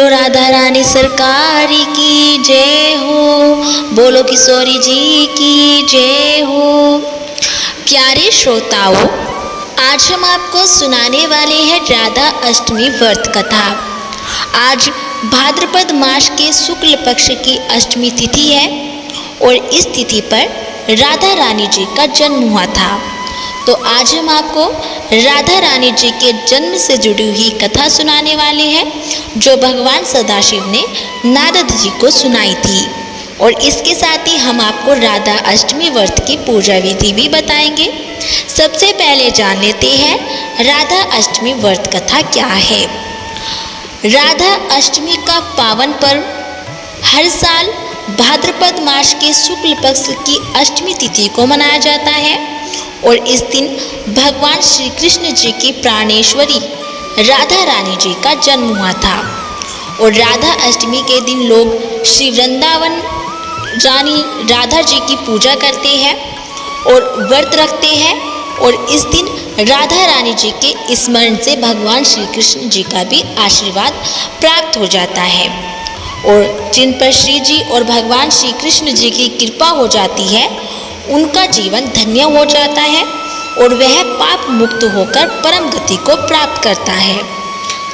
बोलो राधा रानी सरकार की जय हो, बोलो किशोरी जी की जय हो। प्यारे श्रोताओं, आज हम आपको सुनाने वाले हैं राधा अष्टमी व्रत कथा। आज भाद्रपद मास के शुक्ल पक्ष की अष्टमी तिथि है और इस तिथि पर राधा रानी जी का जन्म हुआ था। तो आज हम आपको राधा रानी जी के जन्म से जुड़ी हुई कथा सुनाने वाले हैं, जो भगवान सदाशिव ने नारद जी को सुनाई थी। और इसके साथ ही हम आपको राधा अष्टमी व्रत की पूजा विधि भी बताएंगे। सबसे पहले जान लेते हैं राधा अष्टमी व्रत कथा क्या है। राधा अष्टमी का पावन पर्व हर साल भाद्रपद मास के शुक्ल पक्ष की अष्टमी तिथि को मनाया जाता है और इस दिन भगवान श्री कृष्ण जी की प्राणेश्वरी राधा रानी जी का जन्म हुआ था। और राधा अष्टमी के दिन लोग श्री वृंदावन रानी राधा जी की पूजा करते हैं और व्रत रखते हैं। और इस दिन राधा रानी जी के स्मरण से भगवान श्री कृष्ण जी का भी आशीर्वाद प्राप्त हो जाता है। और जिन पर श्री जी और भगवान श्री कृष्ण जी की कृपा हो जाती है, उनका जीवन धन्य हो जाता है और वह पाप मुक्त होकर परम गति को प्राप्त करता है।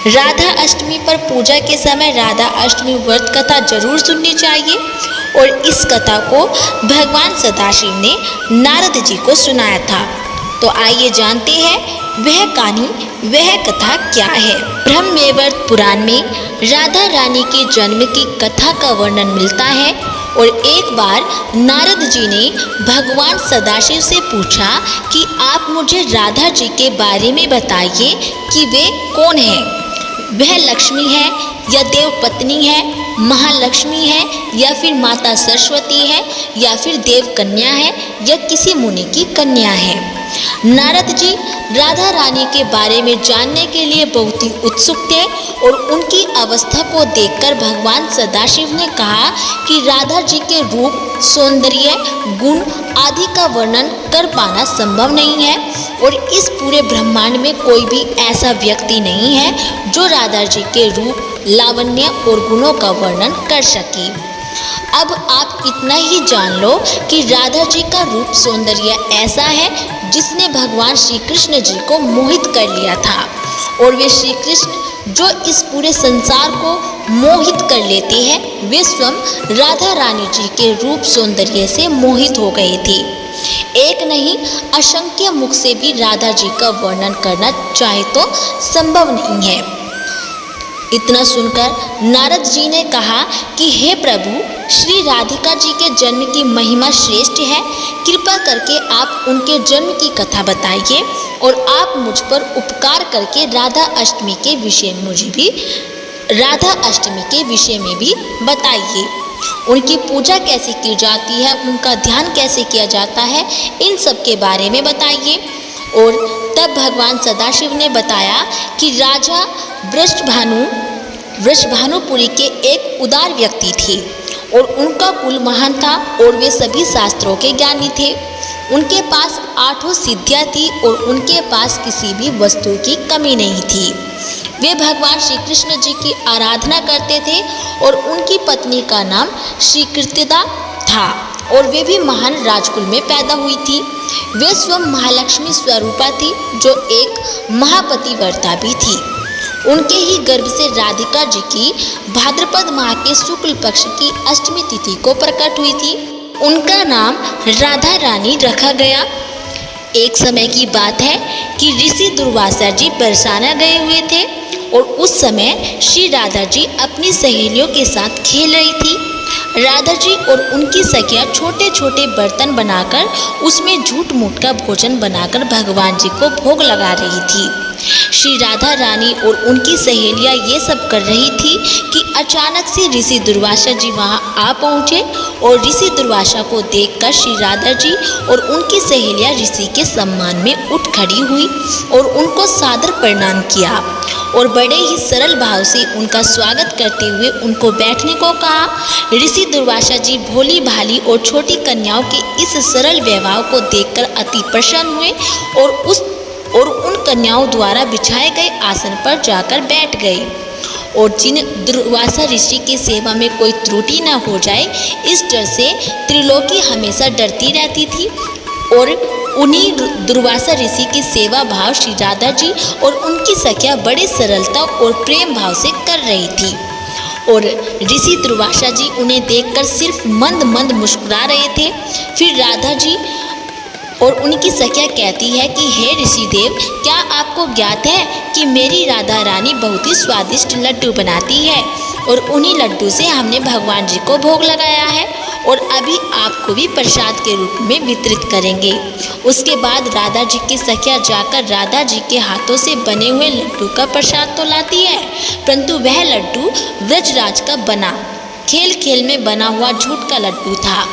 राधा अष्टमी पर पूजा के समय राधा अष्टमी व्रत कथा जरूर सुननी चाहिए। और इस कथा को भगवान सदाशिव ने नारद जी को सुनाया था। तो आइए जानते हैं वह कहानी, वह कथा क्या है। ब्रह्मवैवर्त पुराण में राधा रानी के जन्म की कथा का वर्णन मिलता है। और एक बार नारद जी ने भगवान सदाशिव से पूछा कि आप मुझे राधा जी के बारे में बताइए कि वे कौन है। वह लक्ष्मी है या देव पत्नी है, महालक्ष्मी है या फिर माता सरस्वती है या फिर देव कन्या है या किसी मुनि की कन्या है। नारद जी राधा रानी के बारे में जानने के लिए बहुत ही उत्सुक थे और उनकी अवस्था को देखकर भगवान सदाशिव ने कहा कि राधा जी के रूप, सौंदर्य, गुण आदि का वर्णन कर पाना संभव नहीं है और इस पूरे ब्रह्मांड में कोई भी ऐसा व्यक्ति नहीं है जो राधा जी के रूप, लावण्य और गुणों का वर्णन कर सके। अब आप इतना ही जान लो कि राधा जी का रूप सौंदर्य ऐसा है जिसने भगवान श्री कृष्ण जी को मोहित कर लिया था। और वे श्री कृष्ण जो इस पूरे संसार को मोहित कर लेते हैं, वे स्वयं राधा रानी जी के रूप सौंदर्य से मोहित हो गए थे। एक नहीं, असंख्य मुख से भी राधा जी का वर्णन करना चाहे तो संभव नहीं है। इतना सुनकर नारद जी ने कहा कि हे प्रभु, श्री राधिका जी के जन्म की महिमा श्रेष्ठ है। कृपा करके आप उनके जन्म की कथा बताइए और आप मुझ पर उपकार करके राधा अष्टमी के विषय में भी बताइए। उनकी पूजा कैसे की जाती है, उनका ध्यान कैसे किया जाता है, इन सब के बारे में बताइए। और तब भगवान सदाशिव ने बताया कि राजा वृषभानुपुरी के एक उदार व्यक्ति थे और उनका कुल महान था और वे सभी शास्त्रों के ज्ञानी थे। उनके पास 8 सिद्धियाँ थी और उनके पास किसी भी वस्तु की कमी नहीं थी। वे भगवान श्री कृष्ण जी की आराधना करते थे और उनकी पत्नी का नाम श्री कीर्तिदा था और वे भी महान राजकुल में पैदा हुई थी। वे स्वयं महालक्ष्मी स्वरूपा थी जो एक महापतिव्रता भी थी। उनके ही गर्भ से राधिका जी की भाद्रपद माह के शुक्ल पक्ष की अष्टमी तिथि को प्रकट हुई थी। उनका नाम राधा रानी रखा गया। एक समय की बात है कि ऋषि दुर्वासा जी बरसाना गए हुए थे और उस समय श्री राधा जी अपनी सहेलियों के साथ खेल रही थी। राधा जी और उनकी सखियाँ छोटे छोटे बर्तन बनाकर उसमें झूठ मूठ का भोजन बनाकर भगवान जी को भोग लगा रही थी। श्री राधा रानी और उनकी सहेलियाँ ये सब कर रही थी कि अचानक से ऋषि दुर्वासा जी वहाँ आ पहुँचे और ऋषि दुर्वासा को देखकर श्री राधा जी और उनकी सहेलियाँ ऋषि के सम्मान में उठ खड़ी हुई और उनको सादर प्रणाम किया और बड़े ही सरल भाव से उनका स्वागत करते हुए उनको बैठने को कहा। ऋषि दुर्वासा जी भोली भाली और छोटी कन्याओं के इस सरल व्यवहार को देखकर अति प्रसन्न हुए और उन कन्याओं द्वारा बिछाए गए आसन पर जाकर बैठ गए और जिन दुर्वासा ऋषि की सेवा में कोई त्रुटि न हो जाए, इस डर से त्रिलोकी हमेशा डरती रहती थी। और उन्हीं दुर्वासा ऋषि की सेवा भाव श्री राधा जी और उनकी सखिया बड़े सरलता और प्रेम भाव से कर रही थी। और ऋषि दुर्वासा जी उन्हें देखकर सिर्फ मंद मंद मुस्कुरा रहे थे। फिर राधा जी और उनकी सखिया कहती है कि हे ऋषिदेव, क्या आपको ज्ञात है कि मेरी राधा रानी बहुत ही स्वादिष्ट लड्डू बनाती है और उन्हीं लड्डू से हमने भगवान जी को भोग लगाया है और अभी आपको भी प्रसाद के रूप में वितरित करेंगे। उसके बाद राधा जी की सखिया जाकर राधा जी के हाथों से बने हुए लड्डू का प्रसाद तो लाती है, परंतु वह लड्डू व्रजराज का बना खेल खेल में बना हुआ झूठ का लड्डू था।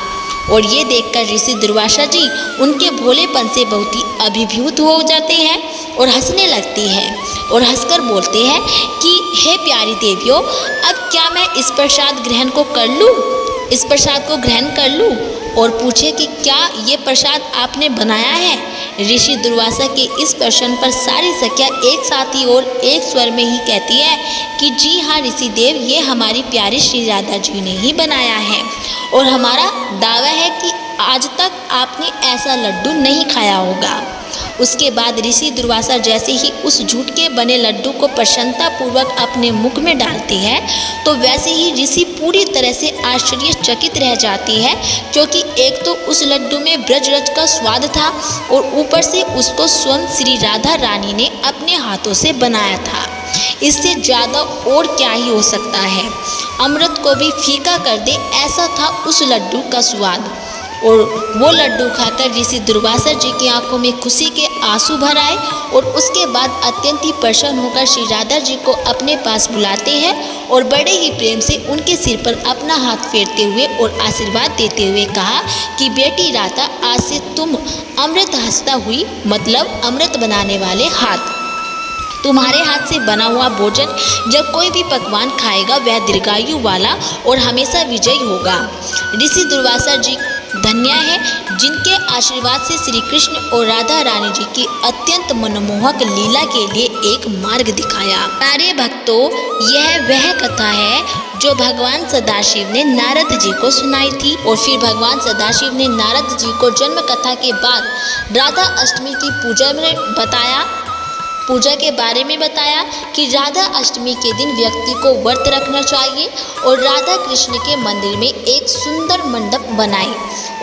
और ये देखकर ऋषि दुर्वासा जी उनके भोलेपन से बहुत ही अभिभूत हो जाते हैं और हंसने लगते हैं और हंसकर बोलते हैं कि हे प्यारी देवियों, अब क्या मैं इस प्रसाद ग्रहण को कर लूँ, इस प्रसाद को ग्रहण कर लूँ? और पूछे कि क्या ये प्रसाद आपने बनाया है? ऋषि दुर्वासा के इस प्रश्न पर सारी सखिया एक साथ ही और एक स्वर में ही कहती है कि जी हाँ ऋषिदेव, ये हमारी प्यारी श्री राधा जी ने ही बनाया है और हमारा दावा है कि आज तक आपने ऐसा लड्डू नहीं खाया होगा। उसके बाद ऋषि दुर्वासा जैसे ही उस झूठ के बने लड्डू को प्रसन्नतापूर्वक अपने मुख में डालती है, तो वैसे ही ऋषि पूरी तरह से आश्चर्यचकित रह जाती है, क्योंकि एक तो उस लड्डू में ब्रजरज का स्वाद था और ऊपर से उसको स्वयं श्री राधा रानी ने अपने हाथों से बनाया था। इससे ज़्यादा और क्या ही हो सकता है? अमृत को भी फीका कर दे, ऐसा था उस लड्डू का स्वाद। और वो लड्डू खाकर ऋषि दुर्वासा जी की आंखों में खुशी के आंसू भर आए और उसके बाद अत्यंत ही प्रसन्न होकर श्री राधा जी को अपने पास बुलाते हैं और बड़े ही प्रेम से उनके सिर पर अपना हाथ फेरते हुए और आशीर्वाद देते हुए कहा कि बेटी राधा, आज से तुम अमृत हंसता हुई, मतलब अमृत बनाने वाले हाथ, तुम्हारे हाथ से बना हुआ भोजन जब कोई भी पकवान खाएगा वह दीर्घायु वाला और हमेशा विजयी होगा। ऋषि दुर्वासा जी धन्य है जिनके आशीर्वाद से श्री कृष्ण और राधा रानी जी की अत्यंत मनमोहक लीला के लिए एक मार्ग दिखाया। प्यारे भक्तों, यह वह कथा है जो भगवान सदाशिव ने नारद जी को सुनाई थी। और फिर भगवान सदाशिव ने नारद जी को जन्म कथा के बाद राधा अष्टमी की पूजा के बारे में बताया कि राधा अष्टमी के दिन व्यक्ति को व्रत रखना चाहिए और राधा कृष्ण के मंदिर में एक सुंदर मंडप बनाए,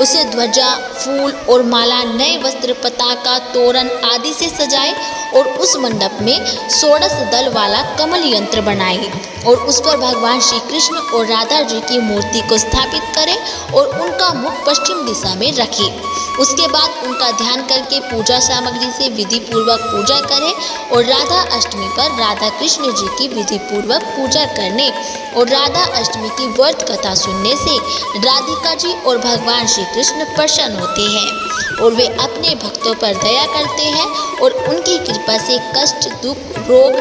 उसे ध्वजा, फूल और माला, नए वस्त्र, पताका, तोरण आदि से सजाए और उस मंडप में 16 दल वाला कमल यंत्र बनाए और उस पर भगवान श्री कृष्ण और राधा जी की मूर्ति को स्थापित करें और उनका मुख पश्चिम दिशा में रखें। उसके बाद उनका ध्यान करके पूजा सामग्री से विधि पूर्वक पूजा करें और राधा अष्टमी पर राधा कृष्ण जी की विधि पूर्वक पूजा करने और राधा अष्टमी की व्रत कथा सुनने से राधिका जी और भगवान श्री कृष्ण प्रसन्न होते हैं और वे अपने भक्तों पर दया करते हैं और उनकी कृपा से कष्ट, दुख, रोग,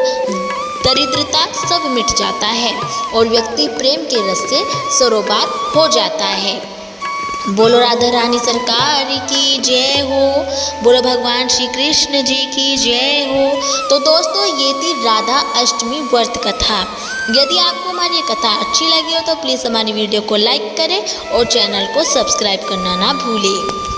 दरिद्रता सब मिट जाता है और व्यक्ति प्रेम के रस से सरोबार हो जाता है। बोलो राधा रानी सरकार की जय हो, बोलो भगवान श्री कृष्ण जी की जय हो। तो दोस्तों, ये थी राधा अष्टमी व्रत कथा। यदि आपको हमारी ये कथा अच्छी लगी हो तो प्लीज़ हमारी वीडियो को लाइक करें और चैनल को सब्सक्राइब करना ना भूलें।